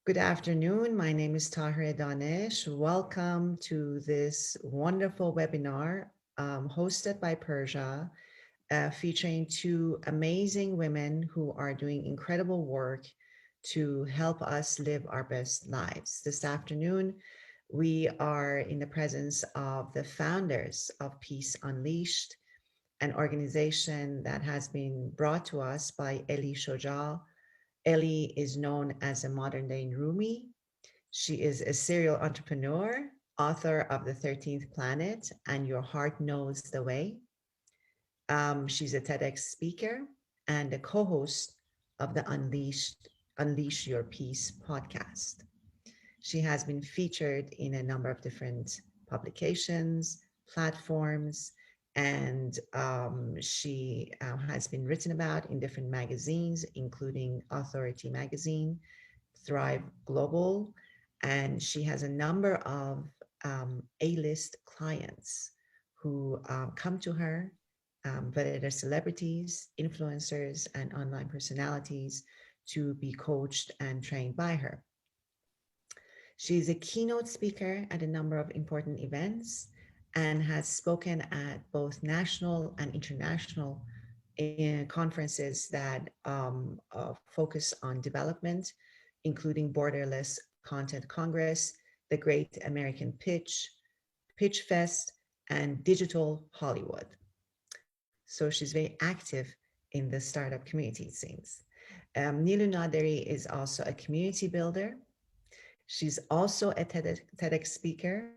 Good afternoon. My name is Tahir Danesh. Welcome to this wonderful webinar hosted by Persia, featuring two amazing women who are doing incredible work to help us live our best lives. This afternoon, we are in the presence of the founders of Peace Unleashed, an organization that has been brought to us by Ellie Shoja. Ellie is known as a modern day Rumi. She is a serial entrepreneur, author of The 13th Planet and Your Heart Knows the Way. She's a TEDx speaker and a co host of the Unleash Your Peace podcast. She has been featured in a number of different publications, platforms, and she has been written about in different magazines, including Authority Magazine, Thrive Global, and she has a number of A-list clients who come to her, whether they're celebrities, influencers, and online personalities, to be coached and trained by her. She is a keynote speaker at a number of important events and has spoken at both national and international conferences that focus on development, including Borderless Content Congress, the Great American Pitch Fest, and Digital Hollywood. So she's very active in the startup community, it seems. Neloo Naderi is also a community builder. She's also a TEDx speaker.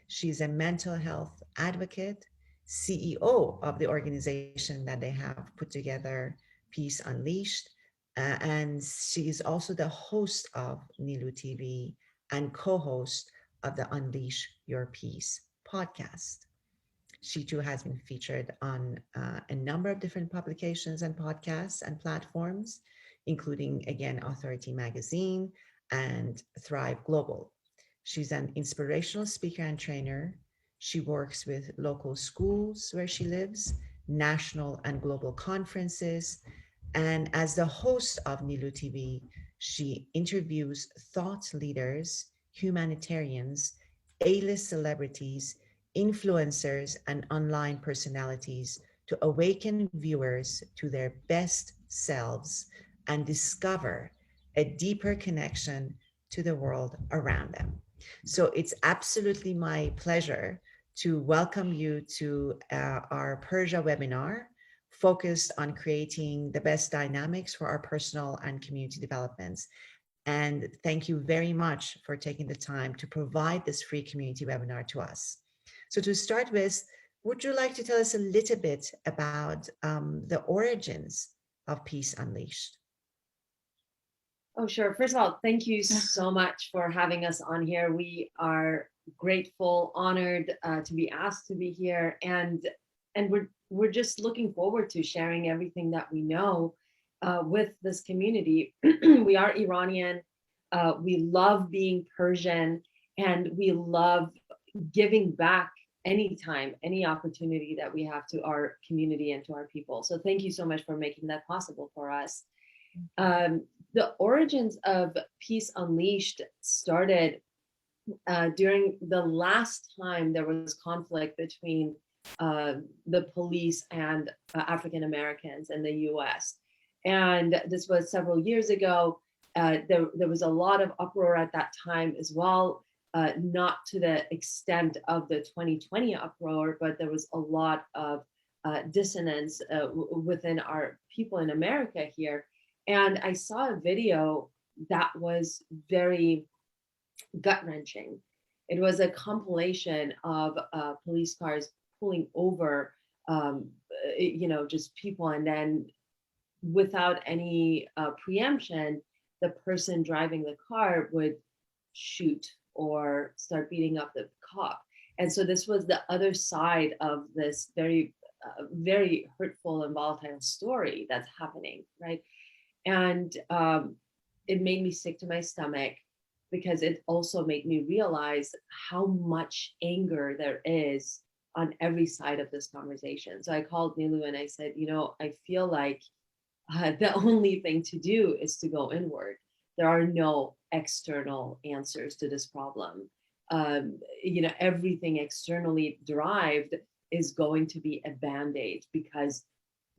She's a mental health advocate, CEO of the organization that they have put together, Peace Unleashed. And she is also the host of Nilu TV and co host of the Unleash Your Peace podcast. She too has been featured on a number of different publications and podcasts and platforms, including, again, Authority Magazine and Thrive Global. She's an inspirational speaker and trainer. She works with local schools where she lives, national and global conferences. And as the host of Nilu TV, she interviews thought leaders, humanitarians, A-list celebrities, influencers, and online personalities to awaken viewers to their best selves and discover a deeper connection to the world around them. So it's absolutely my pleasure to welcome you to our Persia webinar focused on creating the best dynamics for our personal and community developments. And thank you very much for taking the time to provide this free community webinar to us. So to start with, would you like to tell us a little bit about the origins of Peace Unleashed? Oh, sure. First of all, thank you so much for having us on here. We are grateful, honored to be asked to be here, and we're just looking forward to sharing everything that we know with this community. We are Iranian. We love being Persian, and we love giving back anytime, any opportunity that we have to our community and to our people. So thank you so much for making that possible for us. The origins of Peace Unleashed started during the last time there was conflict between the police and African Americans in the US. And this was several years ago. There was a lot of uproar at that time as well, not to the extent of the 2020 uproar, but there was a lot of dissonance within our people in America here. And I saw a video that was very gut-wrenching. It was a compilation of police cars pulling over, just people, and then without any preemption, the person driving the car would shoot or start beating up the cop. And so this was the other side of this very hurtful and volatile story that's happening, right? And it made me sick to my stomach because it also made me realize how much anger there is on every side of this conversation. So I called Nilu and I said, I feel like the only thing to do is to go inward. there are no external answers to this problem. Everything externally derived is going to be a band-aid, because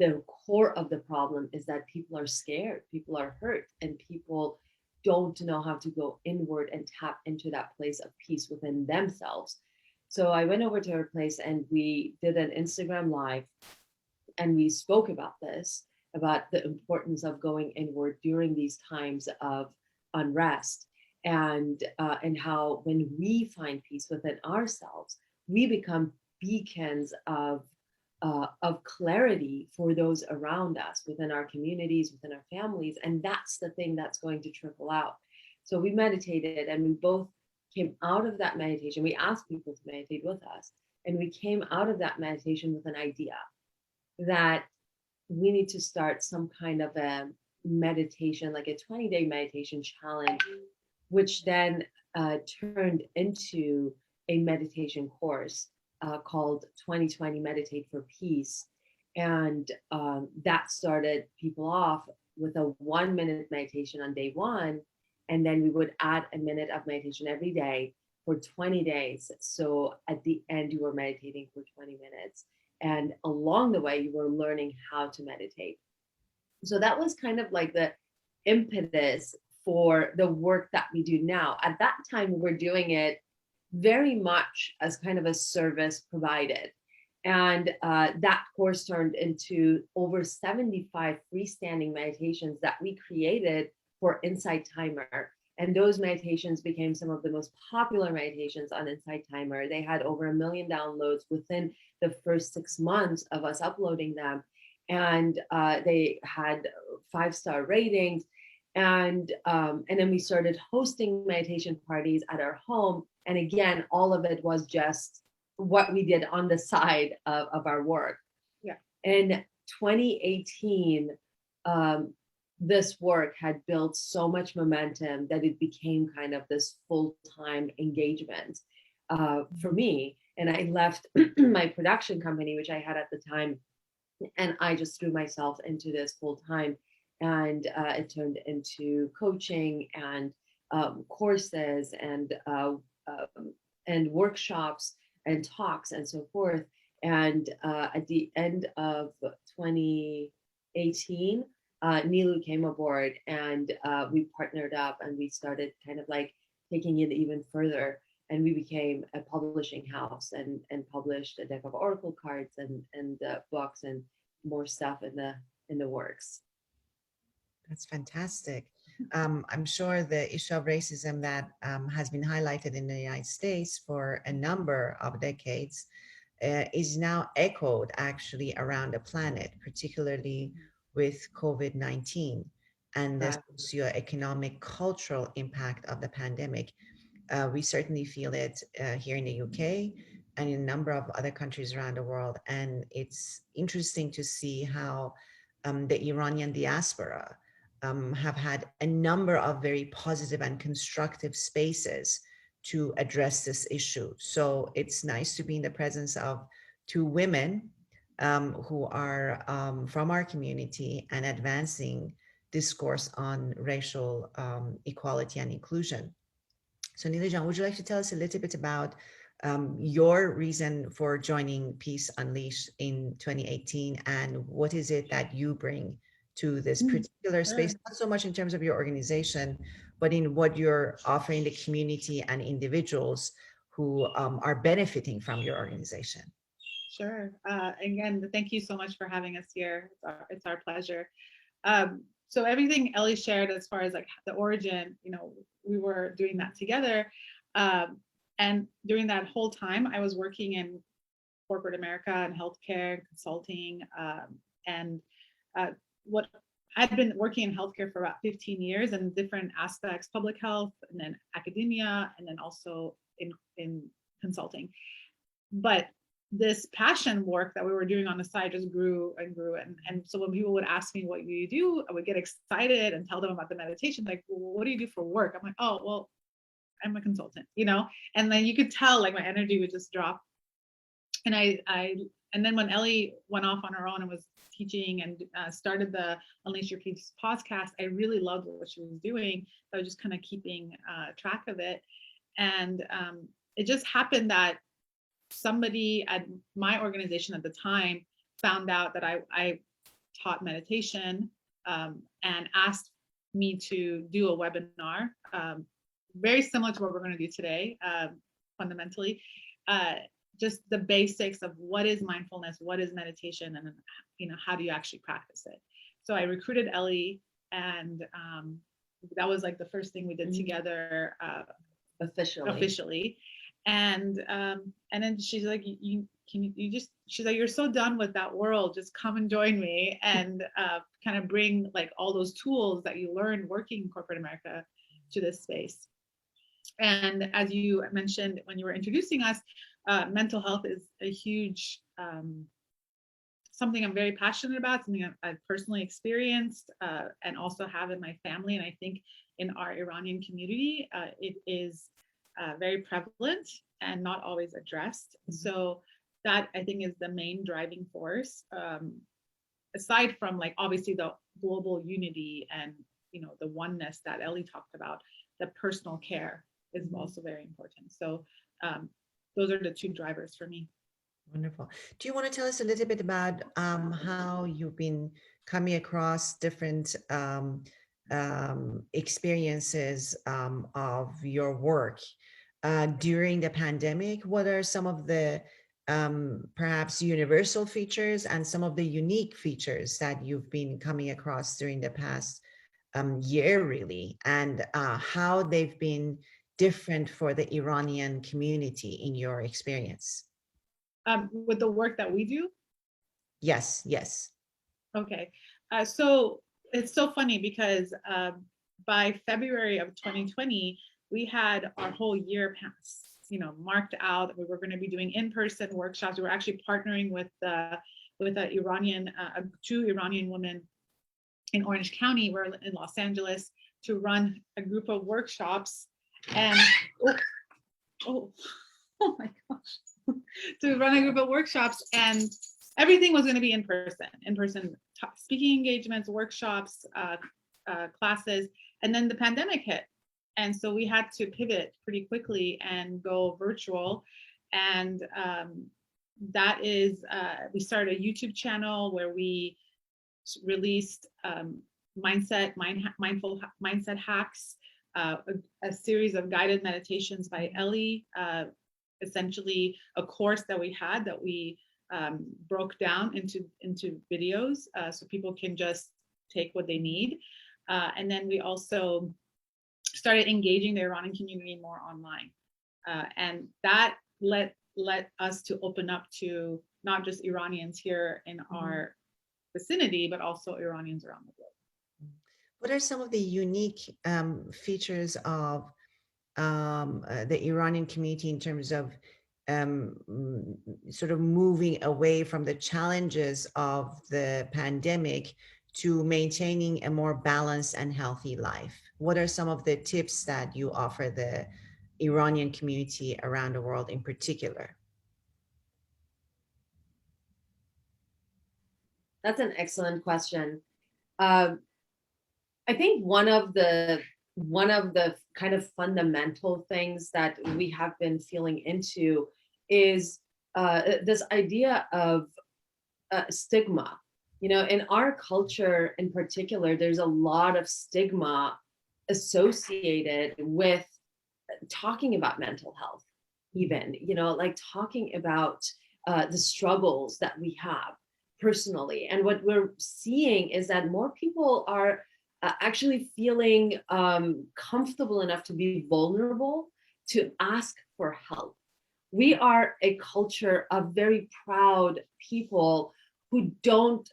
the core of the problem is that people are scared, people are hurt, and people don't know how to go inward and tap into that place of peace within themselves. So I went over to her place and we did an Instagram live, and we spoke about this, about the importance of going inward during these times of unrest, and how when we find peace within ourselves, we become beacons of clarity for those around us, within our communities, within our families, and that's the thing that's going to trickle out. So we meditated, and we both came out of that meditation. We asked people to meditate with us, and we came out of that meditation with an idea that we need to start some kind of a meditation, like a 20-day meditation challenge, which then turned into a meditation course called 2020 Meditate for Peace. And that started people off with a 1 minute meditation on day one. And then we would add a minute of meditation every day for 20 days. So at the end, you were meditating for 20 minutes. And along the way, you were learning how to meditate. So that was kind of like the impetus for the work that we do now. At that time, we were doing it very much as kind of a service provided. And that course turned into over 75 freestanding meditations that we created for Insight Timer. And those meditations became some of the most popular meditations on Insight Timer. They had over 1 million downloads within the first 6 months of us uploading them. And they had 5-star ratings. And then we started hosting meditation parties at our home. And again, all of it was just what we did on the side of our work. Yeah. In 2018, this work had built so much momentum that it became kind of this full-time engagement for me. And I left my production company, which I had at the time, and I just threw myself into this full-time. And it turned into coaching and courses and workshops and talks and so forth. And at the end of 2018, Neloo came aboard, and we partnered up, and we started kind of like taking it even further. And we became a publishing house and published a deck of oracle cards and books and more stuff in the works. That's fantastic. I'm sure the issue of racism that has been highlighted in the United States for a number of decades is now echoed actually around the planet, particularly with COVID-19 and the socioeconomic cultural impact of the pandemic. We certainly feel it here in the UK and in a number of other countries around the world. And it's interesting to see how the Iranian diaspora have had a number of very positive and constructive spaces to address this issue. So it's nice to be in the presence of two women who are from our community and advancing discourse on racial equality and inclusion. So Neelajan, would you like to tell us a little bit about your reason for joining Peace Unleashed in 2018, and what is it that you bring to this particular space, not so much in terms of your organization, but in what you're offering the community and individuals who are benefiting from your organization? Sure. Again, thank you so much for having us here. It's our pleasure. So everything Ellie shared as far as like the origin, we were doing that together. And during that whole time, I was working in corporate America and healthcare and consulting. And what I'd been working in healthcare for about 15 years in different aspects, public health, and then academia, and then also in consulting. But this passion work that we were doing on the side just grew and grew. And so when people would ask me, what do you do? I would get excited and tell them about the meditation. Like, well, what do you do for work? I'm like, oh, well, I'm a consultant, and then you could tell like my energy would just drop. And and then when Ellie went off on her own and was teaching and started the Unleash Your Peace podcast, I really loved what she was doing. I was just kind of keeping track of it. And it just happened that somebody at my organization at the time found out that I taught meditation and asked me to do a webinar, very similar to what we're going to do today, fundamentally. Just the basics of what is mindfulness, what is meditation, and how do you actually practice it. So I recruited Ellie, and that was like the first thing we did together officially. And then she's like, she's like, you're so done with that world, just come and join me and kind of bring like all those tools that you learned working in corporate America to this space. And as you mentioned when you were introducing us, mental health is a huge something I'm very passionate about, something I've personally experienced and also have in my family. And I think in our Iranian community, it is very prevalent and not always addressed. So that I think is the main driving force, aside from like obviously the global unity and the oneness that Ellie talked about. The personal care is also very important. So those are the two drivers for me. Wonderful. Do you want to tell us a little bit about how you've been coming across different experiences of your work during the pandemic? What are some of the perhaps universal features and some of the unique features that you've been coming across during the past year, really, and how they've been different for the Iranian community in your experience? With the work that we do? Yes. Okay. So it's so funny because by February of 2020, we had our whole year pass, marked out. We were going to be doing in-person workshops. We were actually partnering with two Iranian women in Orange County, we're in Los Angeles, to run a group of workshops. And oh my gosh, to run a group of workshops, and everything was going to be in person speaking engagements, workshops, classes. And then the pandemic hit. And so we had to pivot pretty quickly and go virtual. And that is, we started a YouTube channel where we released mindful mindset hacks, a series of guided meditations by Ellie, essentially a course that we had that we broke down into videos so people can just take what they need. And then we also started engaging the Iranian community more online. And that led us to open up to not just Iranians here in our vicinity, but also Iranians around the globe. What are some of the unique features of the Iranian community in terms of sort of moving away from the challenges of the pandemic to maintaining a more balanced and healthy life? What are some of the tips that you offer the Iranian community around the world in particular? That's an excellent question. I think one of the kind of fundamental things that we have been feeling into is this idea of stigma. In our culture in particular, there's a lot of stigma associated with talking about mental health, even, like talking about the struggles that we have personally. And what we're seeing is that more people are actually feeling comfortable enough to be vulnerable to ask for help. We are a culture of very proud people who don't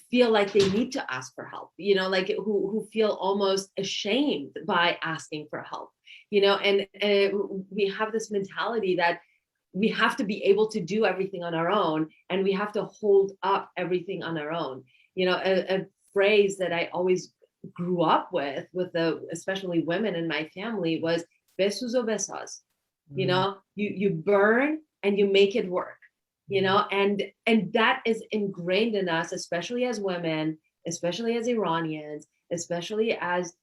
feel like they need to ask for help, like who feel almost ashamed by asking for help, and we have this mentality that we have to be able to do everything on our own, and we have to hold up everything on our own. A phrase that I always grew up with especially women in my family was besuzo besaz. You burn and you make it work. you know, and that is ingrained in us, especially as women, especially as Iranians, especially as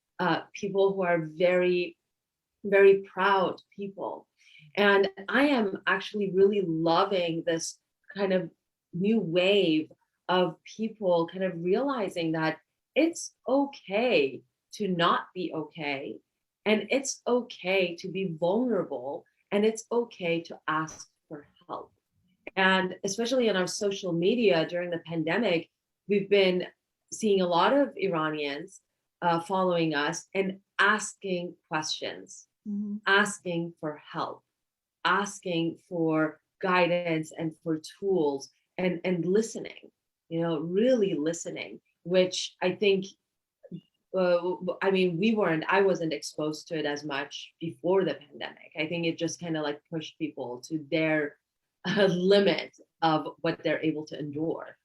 people who are very, very proud people. And I am actually really loving this kind of new wave of people kind of realizing that it's okay to not be okay, and it's okay to be vulnerable, and it's okay to ask for help. And especially in our social media during the pandemic, we've been seeing a lot of Iranians following us and asking questions, asking for help, asking for guidance and for tools, and listening, you know, really listening, which I think, I mean, I wasn't exposed to it as much before the pandemic. I think it just kind of like pushed people to their limit of what they're able to endure.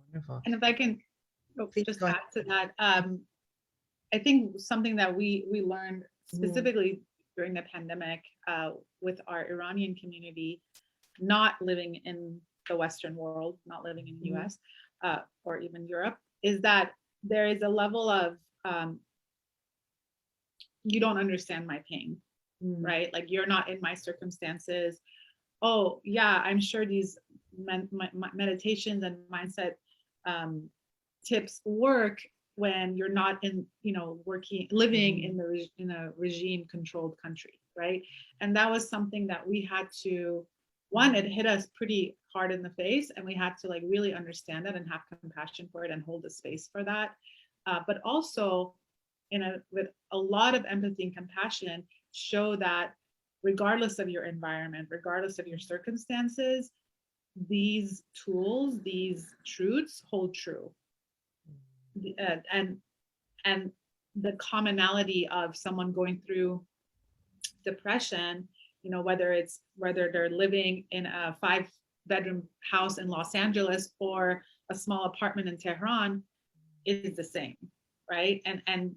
Wonderful. And if I can just add to that, I think something that we learned specifically during the pandemic with our Iranian community, not living in the Western world, not living in the US or even Europe, is that there is a level of you don't understand my pain, right? Like, you're not in my circumstances. Oh yeah, I'm sure these meditations and mindset tips work when you're not in, you know, living in a regime controlled country, right? And that was something that we had to, one, it hit us pretty hard in the face, and we had to like really understand that and have compassion for it and hold the space for that. But also with a lot of empathy and compassion, show that regardless of your environment, regardless of your circumstances, these tools, these truths hold true. And the commonality of someone going through depression, you know, whether they're living in a 5-bedroom house in Los Angeles or a small apartment in Tehran, is the same, right? And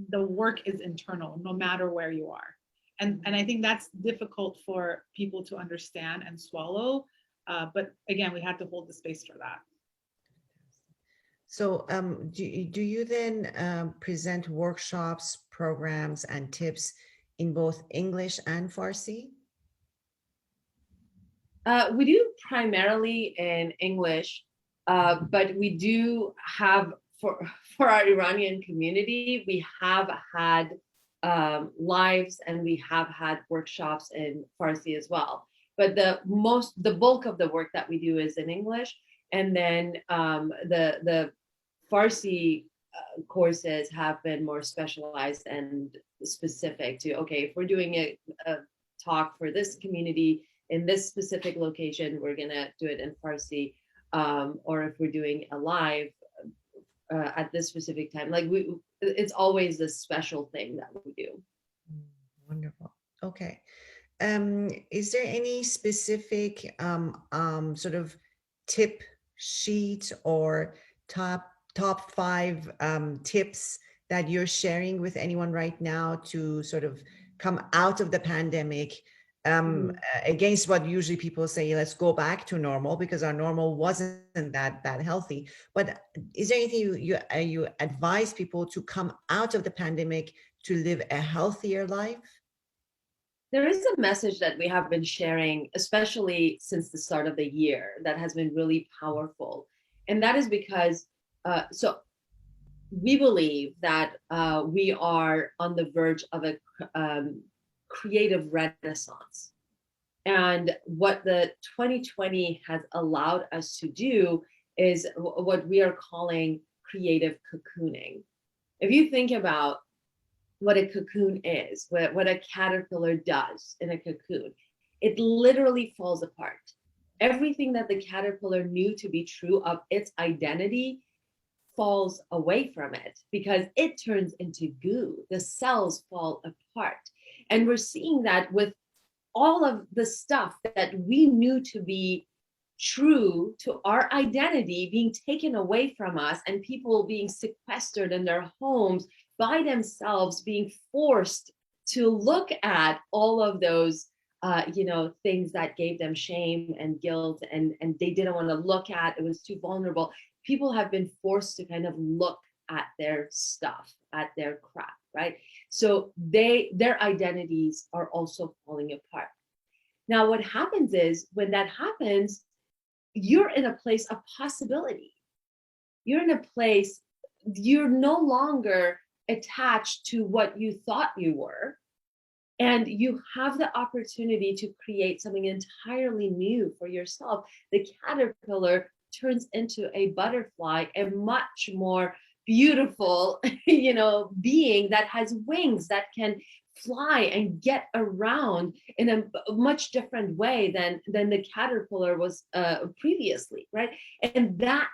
the work is internal, no matter where you are. And I think that's difficult for people to understand and swallow. But again, we had to hold the space for that. So do you then present workshops, programs, and tips in both English and Farsi? We do primarily in English, but we do have, for our Iranian community, we have had lives, and we have had workshops in Farsi as well. But the bulk of the work that we do is in English, and then the Farsi courses have been more specialized and specific to, okay, if we're doing a talk for this community in this specific location, we're gonna do it in Farsi, or if we're doing a live at this specific time, like it's always a special thing that we do. Wonderful. Okay. Is there any specific sort of tip sheet or top 5 tips that you're sharing with anyone right now to sort of come out of the pandemic, against what usually people say, let's go back to normal, because our normal wasn't that healthy? But is there anything you advise people to come out of the pandemic to live a healthier life? There is a message that we have been sharing, especially since the start of the year, that has been really powerful. And that is because, so we believe that we are on the verge of a creative renaissance. And what the 2020 has allowed us to do is what we are calling creative cocooning. If you think about what a cocoon is, what a caterpillar does in a cocoon, it literally falls apart. Everything that the caterpillar knew to be true of its identity falls away from it because it turns into goo. The cells fall apart. And we're seeing that with all of the stuff that we knew to be true to our identity being taken away from us, and people being sequestered in their homes by themselves, being forced to look at all of those things that gave them shame and guilt, and they didn't want to look at. It was too vulnerable. People have been forced to kind of look at their stuff, at their crap, right? So their identities are also falling apart. Now, what happens is when that happens, you're in a place of possibility. You're in a place, you're no longer attached to what you thought you were. And you have the opportunity to create something entirely new for yourself. The caterpillar turns into a butterfly, a much more beautiful, being that has wings, that can fly and get around in a much different way than the caterpillar was previously, right? And that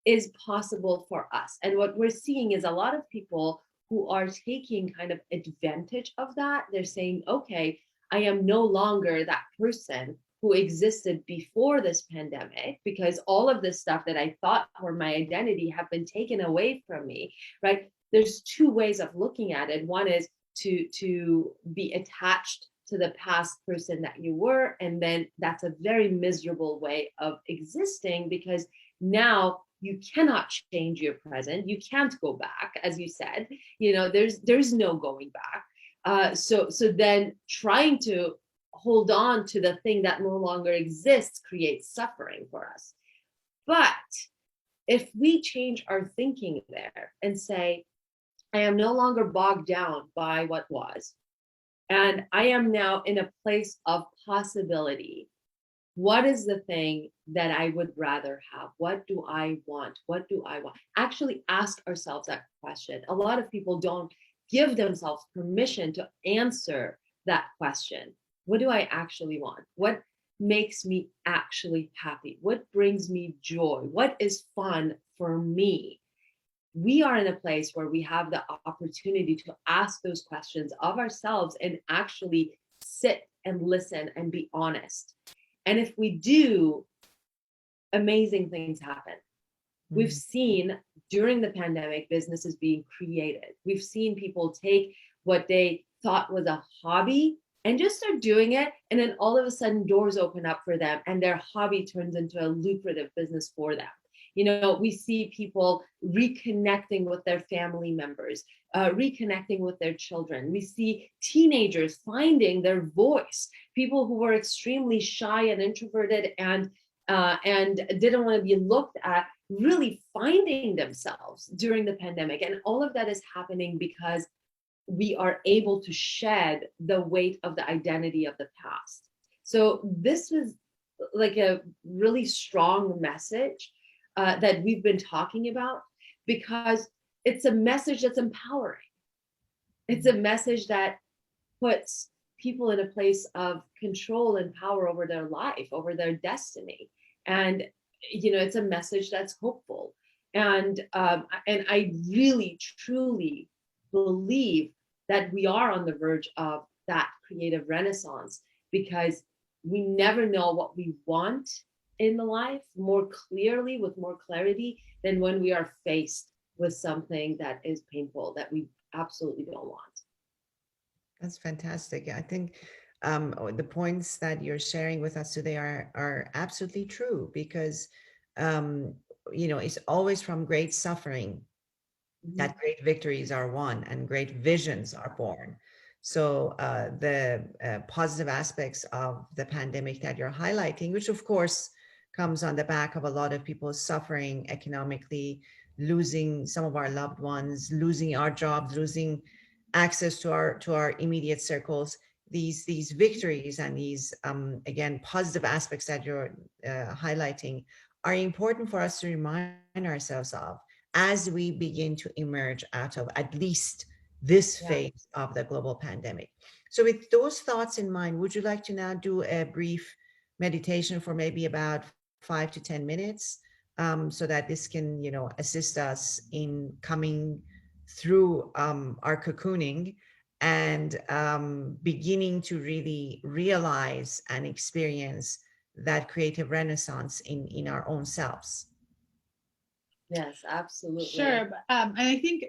is possible for us. And what we're seeing is a lot of people who are taking kind of advantage of that. They're saying, okay, I am no longer that person who existed before this pandemic, because all of this stuff that I thought were my identity have been taken away from me, right? There's two ways of looking at it. One is to be attached to the past person that you were, and then that's a very miserable way of existing, because now you cannot change your present. You can't go back, as you said. There's no going back. So then trying to hold on to the thing that no longer exists creates suffering for us. But if we change our thinking there and say, I am no longer bogged down by what was, and I am now in a place of possibility. What is the thing that I would rather have? What do I want? What do I want? Actually ask ourselves that question. A lot of people don't give themselves permission to answer that question. What do I actually want? What makes me actually happy? What brings me joy? What is fun for me? We are in a place where we have the opportunity to ask those questions of ourselves and actually sit and listen and be honest. And if we do, amazing things happen. We've seen during the pandemic businesses being created. We've seen people take what they thought was a hobby and just start doing it. And then all of a sudden doors open up for them and their hobby turns into a lucrative business for them. We see people reconnecting with their family members, reconnecting with their children. We see teenagers finding their voice, people who were extremely shy and introverted and didn't want to be looked at, really finding themselves during the pandemic. And all of that is happening because we are able to shed the weight of the identity of the past. So this was like a really strong message that we've been talking about, because it's a message that's empowering. It's a message that puts people in a place of control and power over their life, over their destiny. And, it's a message that's hopeful. And I really, truly believe that we are on the verge of that creative renaissance, because we never know what we want in the life more clearly, with more clarity, than when we are faced with something that is painful, that we absolutely don't want. That's fantastic. I think the points that you're sharing with us today are absolutely true, because it's always from great suffering that great victories are won and great visions are born. So the positive aspects of the pandemic that you're highlighting, which of course comes on the back of a lot of people suffering economically, losing some of our loved ones, losing our jobs, losing access to our immediate circles. These victories and these again positive aspects that you're highlighting are important for us to remind ourselves of as we begin to emerge out of at least this phase of the global pandemic. So with those thoughts in mind, would you like to now do a brief meditation for maybe about 5 to 10 minutes, so that this can, assist us in coming through our cocooning and beginning to really realize and experience that creative renaissance in our own selves? Yes, absolutely. Sure. And I think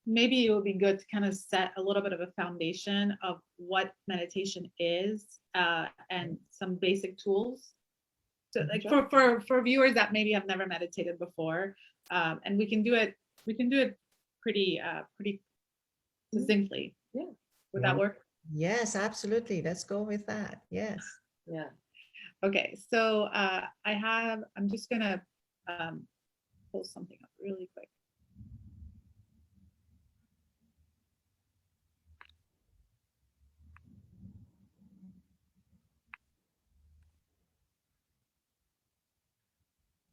maybe it would be good to kind of set a little bit of a foundation of what meditation is, and some basic tools. So like for viewers that maybe have never meditated before, and we can do it pretty succinctly. Yeah. Would that work? Yes, absolutely. Let's go with that. Yes. Yeah. Okay, so I'm just gonna pull something up really quick.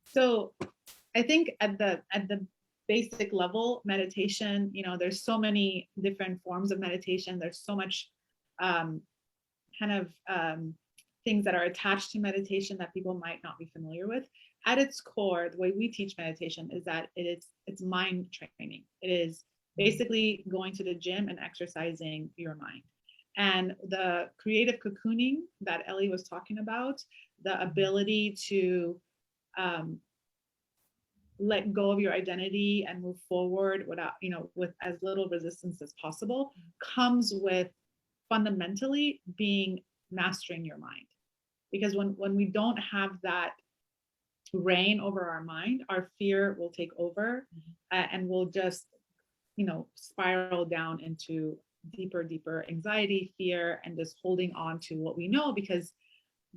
So I think at the basic level, meditation, there's so many different forms of meditation. There's so much kind of things that are attached to meditation that people might not be familiar with. At its core, the way we teach meditation is that it's mind training. It is basically going to the gym and exercising your mind. And the creative cocooning that Ellie was talking about, the ability to let go of your identity and move forward without, with as little resistance as possible, comes with fundamentally being mastering your mind. Because when we don't have that reign over our mind, our fear will take over, and we'll just, spiral down into deeper anxiety, fear, and just holding on to what we know, because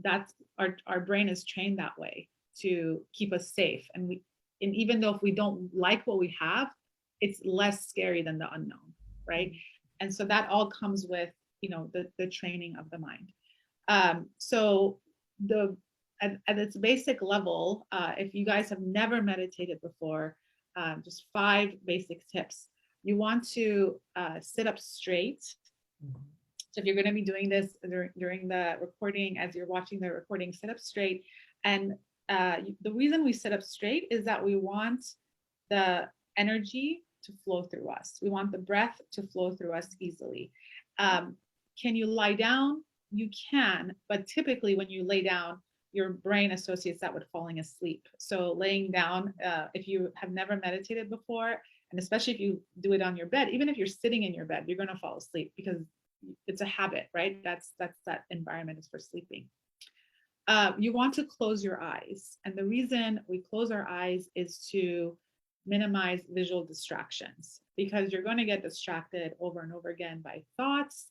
that's our brain is trained that way to keep us safe. And even though if we don't like what we have, it's less scary than the unknown, right? And so that all comes with, the training of the mind. So at its basic level, if you guys have never meditated before, just 5 basic tips. You want to sit up straight. So if you're going to be doing this during the recording, as you're watching the recording, sit up straight. And the reason we sit up straight is that we want the energy to flow through us. We want the breath to flow through us easily. Can you lie down? You can, but typically when you lay down, your brain associates that with falling asleep. So laying down, if you have never meditated before, and especially if you do it on your bed, even if you're sitting in your bed, you're going to fall asleep because it's a habit, right? That's that environment is for sleeping. You want to close your eyes. And the reason we close our eyes is to minimize visual distractions, because you're going to get distracted over and over again by thoughts.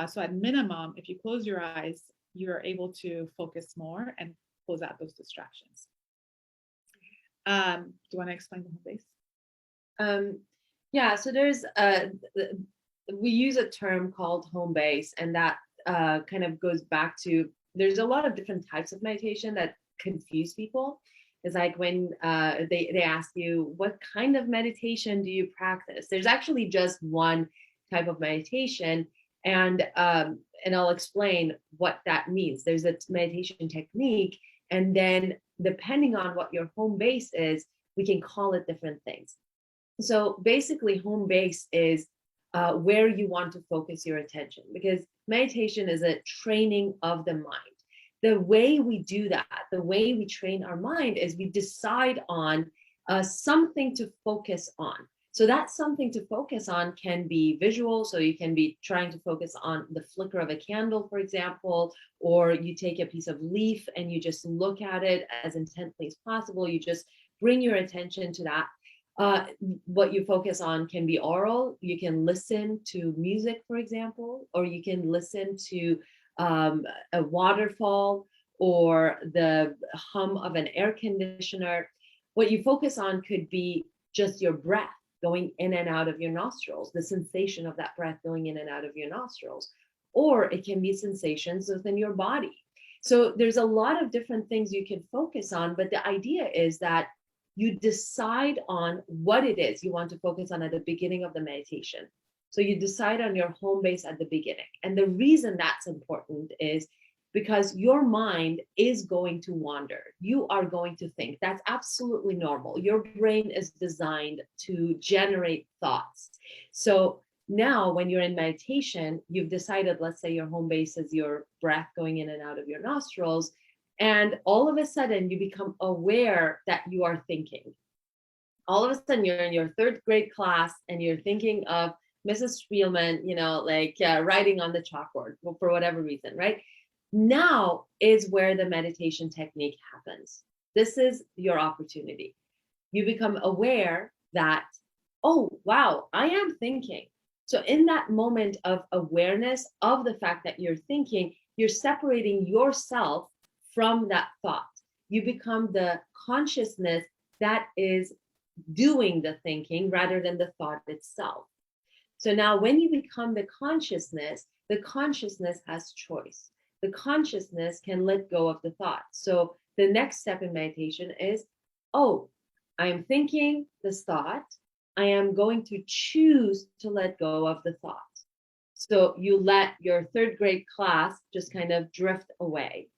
So at minimum, if you close your eyes, you're able to focus more and close out those distractions. Do you want to explain the home base? Yeah, so there's we use a term called home base, and that kind of goes back to, there's a lot of different types of meditation that confuse people. It's like when they ask you, what kind of meditation do you practice? There's actually just one type of meditation, and I'll explain what that means. There's a meditation technique, and then depending on what your home base is, we can call it different things. So basically, home base is where you want to focus your attention, because meditation is a training of the mind. The way we do that, the way we train our mind, is we decide on something to focus on. So that something to focus on can be visual. So you can be trying to focus on the flicker of a candle, for example, or you take a piece of leaf and you just look at it as intently as possible. You just bring your attention to that. What you focus on can be oral. You can listen to music, for example, or you can listen to a waterfall or the hum of an air conditioner. What you focus on could be just your breath going in and out of your nostrils, the sensation of that breath going in and out of your nostrils, or it can be sensations within your body. So there's a lot of different things you can focus on, but the idea is that you decide on what it is you want to focus on at the beginning of the meditation. So you decide on your home base at the beginning. And the reason that's important is because your mind is going to wander. You are going to think. That's absolutely normal. Your brain is designed to generate thoughts. So now when you're in meditation, you've decided, let's say your home base is your breath going in and out of your nostrils. And all of a sudden you become aware that you are thinking. all of a sudden you're in your third grade class and you're thinking of Mrs. Spielman, like writing on the chalkboard for whatever reason, right? Now is where the meditation technique happens. This is your opportunity. You become aware that, oh, wow, I am thinking. So in that moment of awareness of the fact that you're thinking, you're separating yourself from that thought. You become the consciousness that is doing the thinking rather than the thought itself. So now when you become the consciousness has choice. The consciousness can let go of the thought. So the next step in meditation is, oh, I am thinking this thought. I am going to choose to let go of the thought. So you let your third grade class just kind of drift away.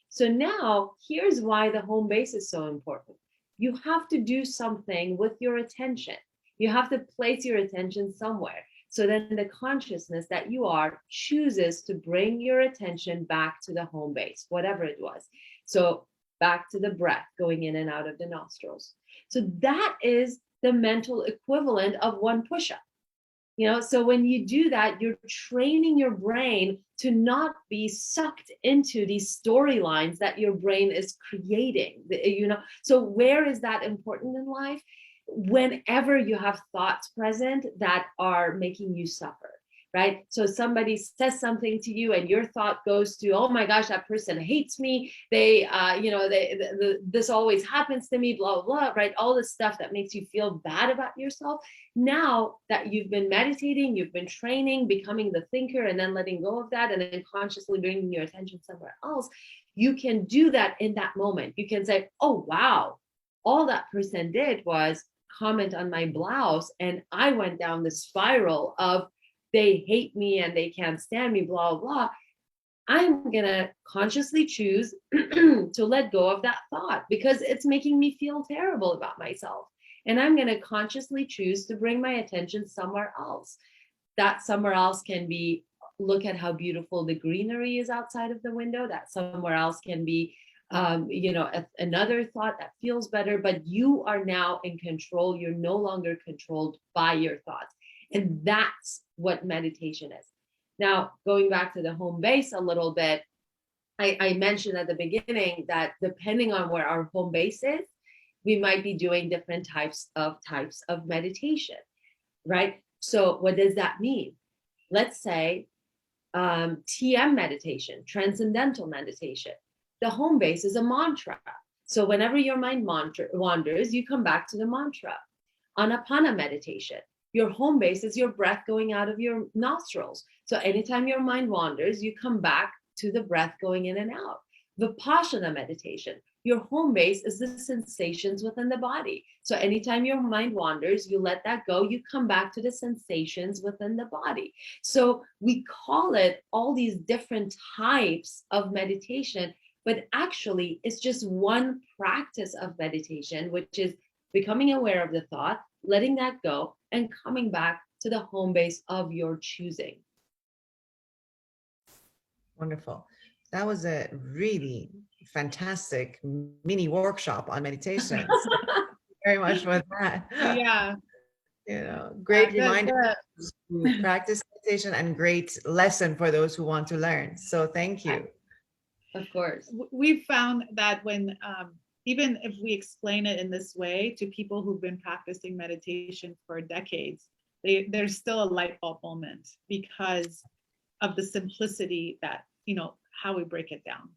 So now here's why the home base is so important. You have to do something with your attention. You have to place your attention somewhere. So then the consciousness that you are chooses to bring your attention back to the home base, whatever it was. So back to the breath going in and out of the nostrils. So that is the mental equivalent of one push-up. So when you do that, you're training your brain to not be sucked into these storylines that your brain is creating. So where is that important in life? Whenever you have thoughts present that are making you suffer, right? So somebody says something to you and your thought goes to, oh my gosh, that person hates me. This always happens to me, blah, blah, blah, right? All this stuff that makes you feel bad about yourself. Now that you've been meditating, you've been training, becoming the thinker, and then letting go of that, and then consciously bringing your attention somewhere else, you can do that in that moment. You can say, oh, wow, all that person did was comment on my blouse, and I went down the spiral of they hate me and they can't stand me, blah, blah. I'm going to consciously choose to let go of that thought because it's making me feel terrible about myself. And I'm going to consciously choose to bring my attention somewhere else. That somewhere else can be, look at how beautiful the greenery is outside of the window. That somewhere else can be, another thought that feels better, but you are now in control. You're no longer controlled by your thoughts. And that's what meditation is. Now, going back to the home base a little bit, I mentioned at the beginning that depending on where our home base is, we might be doing different types of meditation, right? So what does that mean? Let's say TM meditation, transcendental meditation. The home base is a mantra. So whenever your mind wanders, you come back to the mantra. Anapana meditation. Your home base is your breath going out of your nostrils. So anytime your mind wanders, you come back to the breath going in and out. Vipassana meditation. Your home base is the sensations within the body. So anytime your mind wanders, you let that go, you come back to the sensations within the body. So we call it all these different types of meditation, but actually it's just one practice of meditation, which is becoming aware of the thought, letting that go, and coming back to the home base of your choosing. Wonderful. That was a really fantastic mini workshop on meditation. So thank you very much for that. Yeah. Great reminder to practice meditation and great lesson for those who want to learn. So thank you. Of course. We've found that when even if we explain it in this way to people who've been practicing meditation for decades, there's still a light bulb moment because of the simplicity that, how we break it down.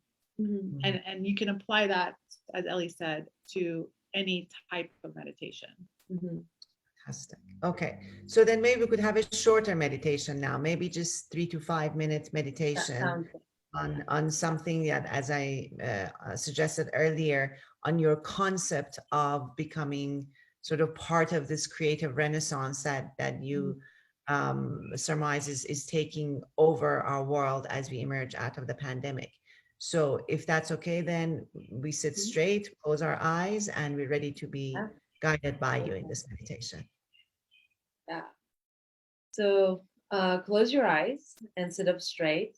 Mm-hmm. And you can apply that, as Ellie said, to any type of meditation. Mm-hmm. Fantastic. Okay. So then maybe we could have a shorter meditation now, maybe just 3 to 5 minute meditation on something that, as I suggested earlier, on your concept of becoming sort of part of this creative renaissance that you surmise is taking over our world as we emerge out of the pandemic. So if that's okay, then we sit straight, close our eyes, and we're ready to be guided by you in this meditation. Yeah. So close your eyes and sit up straight.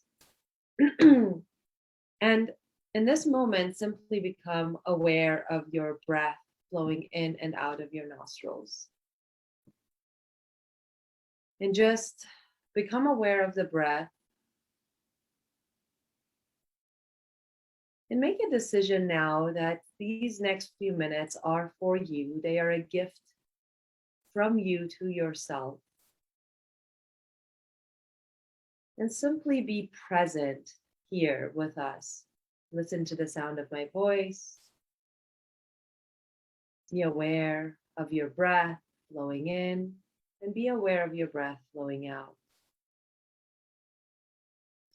And in this moment, simply become aware of your breath flowing in and out of your nostrils. And just become aware of the breath and make a decision now that these next few minutes are for you. They are a gift from you to yourself. And simply be present here with us. Listen to the sound of my voice. Be aware of your breath flowing in and be aware of your breath flowing out.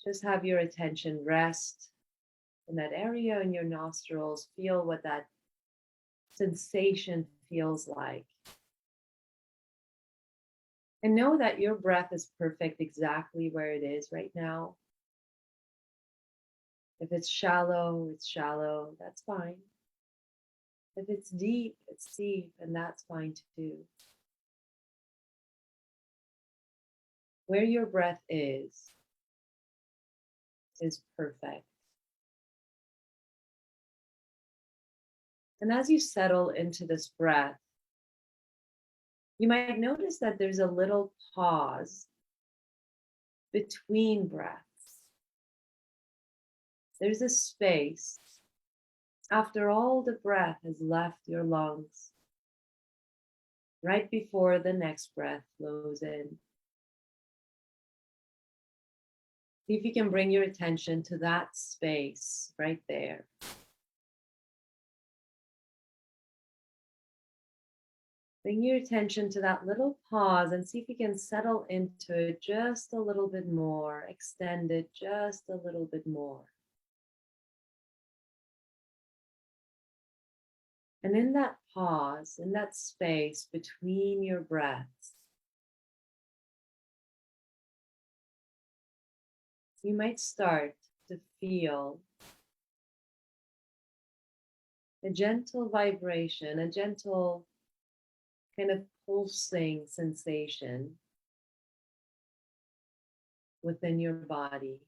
Just have your attention rest in that area in your nostrils. Feel what that sensation feels like. And know that your breath is perfect exactly where it is right now. If it's shallow, that's fine. If it's deep, and that's fine too. Where your breath is perfect. And as you settle into this breath, you might notice that there's a little pause between breaths. There's a space after all the breath has left your lungs, right before the next breath flows in. See if you can bring your attention to that space right there. Bring your attention to that little pause and see if you can settle into it just a little bit more, extend it just a little bit more. And in that pause, in that space between your breaths, you might start to feel a gentle vibration, a gentle kind of pulsing sensation within your body.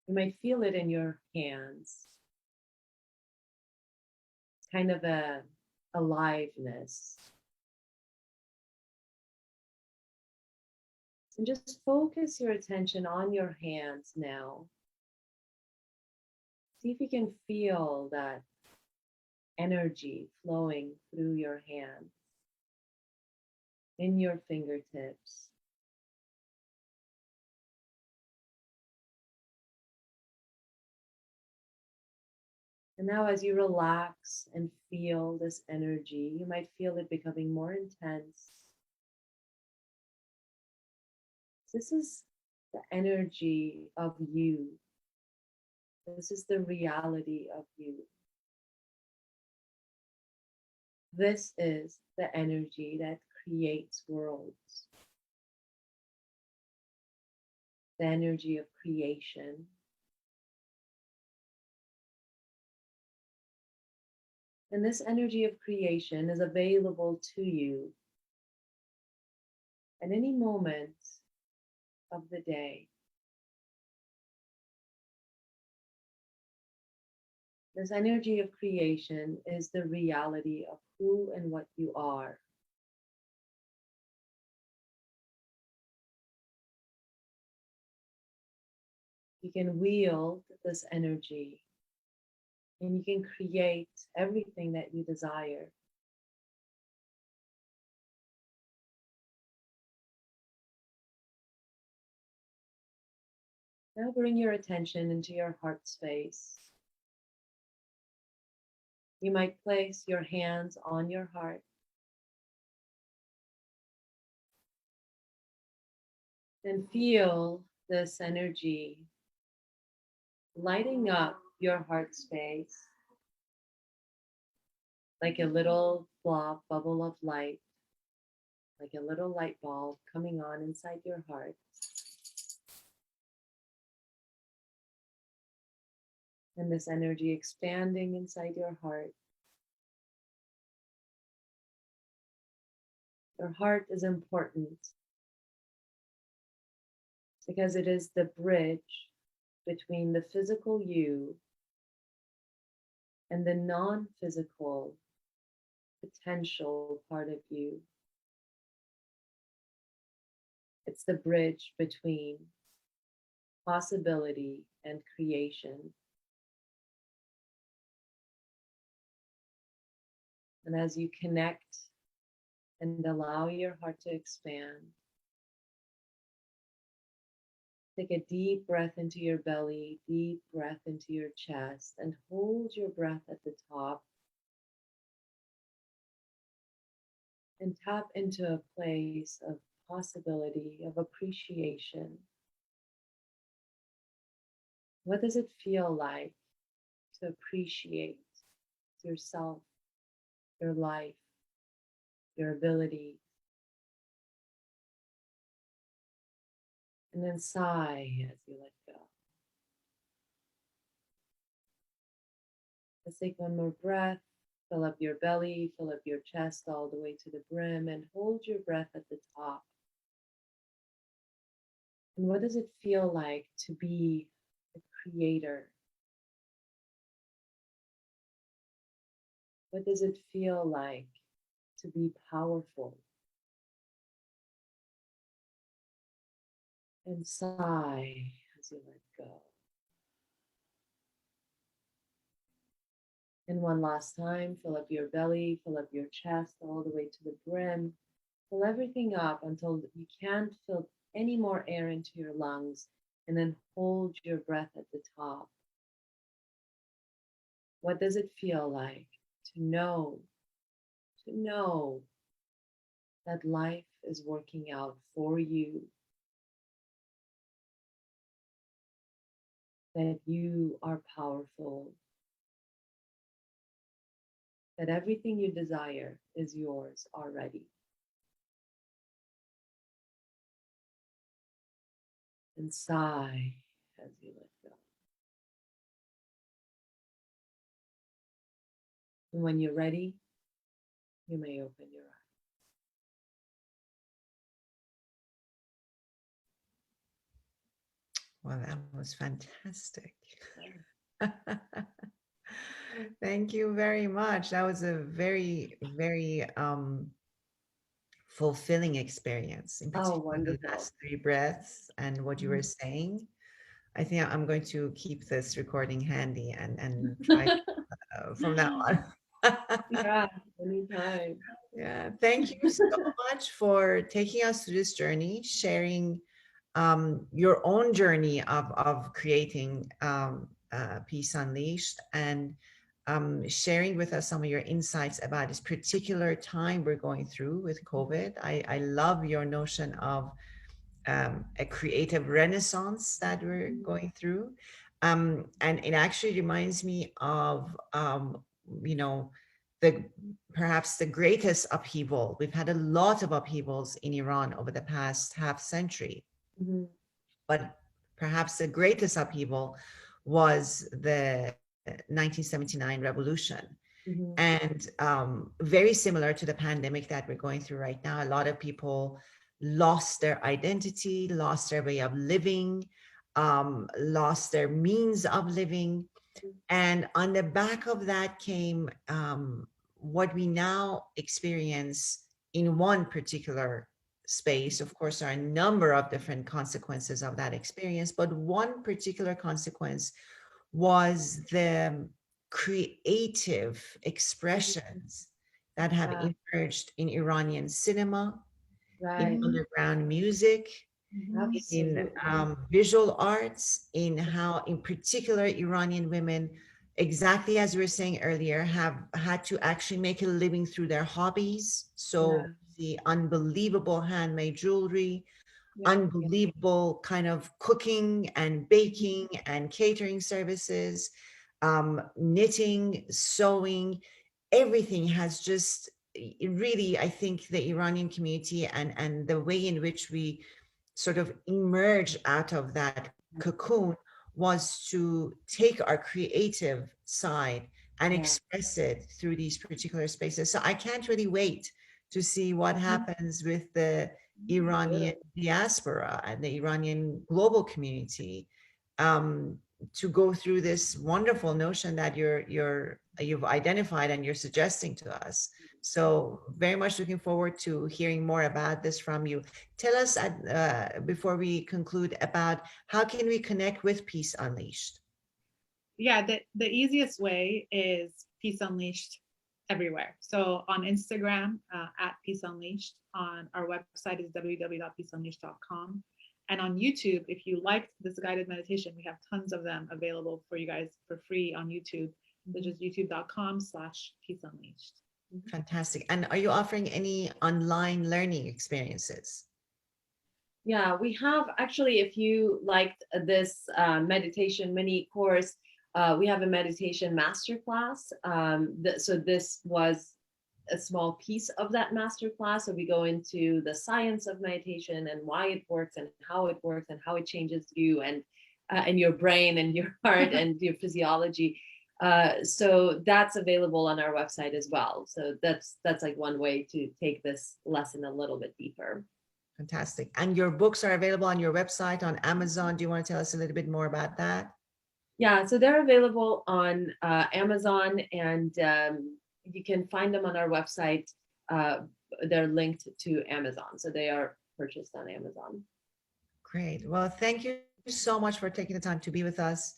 You might feel it in your hands. It's kind of a aliveness. And just focus your attention on your hands now. See if you can feel that energy flowing through your hands, in your fingertips. And now as you relax and feel this energy, you might feel it becoming more intense. This is the energy of you. This is the reality of you. This is the energy that creates worlds. The energy of creation. And this energy of creation is available to you at any moment of the day. This energy of creation is the reality of who and what you are. You can wield this energy and you can create everything that you desire. Now bring your attention into your heart space. You might place your hands on your heart. And feel this energy lighting up your heart space like a little blob, bubble of light, like a little light bulb coming on inside your heart. And this energy expanding inside your heart. Your heart is important because it is the bridge between the physical you and the non-physical potential part of you. It's the bridge between possibility and creation. And as you connect and allow your heart to expand, take a deep breath into your belly, deep breath into your chest, and hold your breath at the top and tap into a place of possibility, of appreciation. What does it feel like to appreciate yourself, your life, your ability? And then sigh as you let go. Let's take one more breath. Fill up your belly, fill up your chest all the way to the brim, and hold your breath at the top. And what does it feel like to be a creator? What does it feel like to be powerful? And sigh as you let go. And one last time, fill up your belly, fill up your chest all the way to the brim. Fill everything up until you can't fill any more air into your lungs, and then hold your breath at the top. What does it feel like to know that life is working out for you, that you are powerful, that everything you desire is yours already? And sigh as you let go. And when you're ready, you may open your eyes. Well, that was fantastic. Thank you very much. That was a very, very fulfilling experience, in Oh, particular the wonderful. last three breaths and what you were saying. I think I'm going to keep this recording handy and try from now on. Yeah, anytime. Yeah, thank you so much for taking us through this journey, sharing your own journey of creating Peace Unleashed, and sharing with us some of your insights about this particular time we're going through with COVID. I love your notion of a creative renaissance that we're going through. And it actually reminds me of, you know, the perhaps the greatest upheaval. We've had a lot of upheavals in Iran over the past half century, Mhm, but perhaps the greatest upheaval was the 1979 revolution. mhm, And very similar to the pandemic that we're going through right now, a lot of people lost their identity, lost their way of living, lost their means of living. And on the back of that came what we now experience in one particular space. Of course, there are a number of different consequences of that experience, but one particular consequence was the creative expressions that have yeah, emerged in Iranian cinema, in right. underground music, in Absolutely. visual arts, in how, in particular, Iranian women, exactly as we were saying earlier, have had to actually make a living through their hobbies. So Yeah. the unbelievable handmade jewelry, Yeah. unbelievable kind of cooking and baking and catering services, knitting, sewing, everything has just really, I think the Iranian community and the way in which we sort of emerge out of that cocoon was to take our creative side and Yeah. express it through these particular spaces. So I can't really wait to see what happens with the Iranian diaspora and the Iranian global community. to go through this wonderful notion that you've identified and you're suggesting to us. So very much looking forward to hearing more about this from you. Tell us before we conclude about how can we connect with Peace Unleashed? Yeah, the easiest way is Peace Unleashed everywhere. So on Instagram, at Peace Unleashed. On our website is www.peaceunleashed.com. And on YouTube, if you liked this guided meditation, we have tons of them available for you guys for free on YouTube, which is youtube.com/Peace Unleashed. Fantastic. And are you offering any online learning experiences? Yeah, we have actually, if you liked this meditation mini course, we have a meditation masterclass. So this was a small piece of that masterclass. So we go into the science of meditation and why it works and how it works and how it changes you and your brain and your heart and your physiology. So that's available on our website as well. So that's like one way to take this lesson a little bit deeper. Fantastic. And your books are available on your website, on Amazon. Do you want to tell us a little bit more about that? Yeah, so they're available on Amazon, and you can find them on our website. They're linked to Amazon, so they are purchased on Amazon. Great. Well, thank you so much for taking the time to be with us.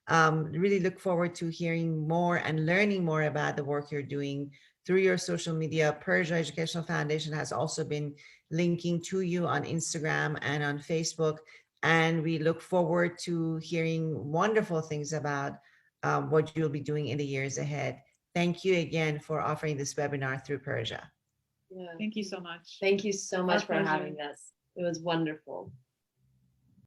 Really look forward to hearing more and learning more about the work you're doing through your social media. Persia Educational Foundation has also been linking to you on Instagram and on Facebook. And we look forward to hearing wonderful things about what you'll be doing in the years ahead. Thank you again for offering this webinar through Persia. Yeah. Thank you so much. Thank you so much Our for pleasure. having us. It was wonderful.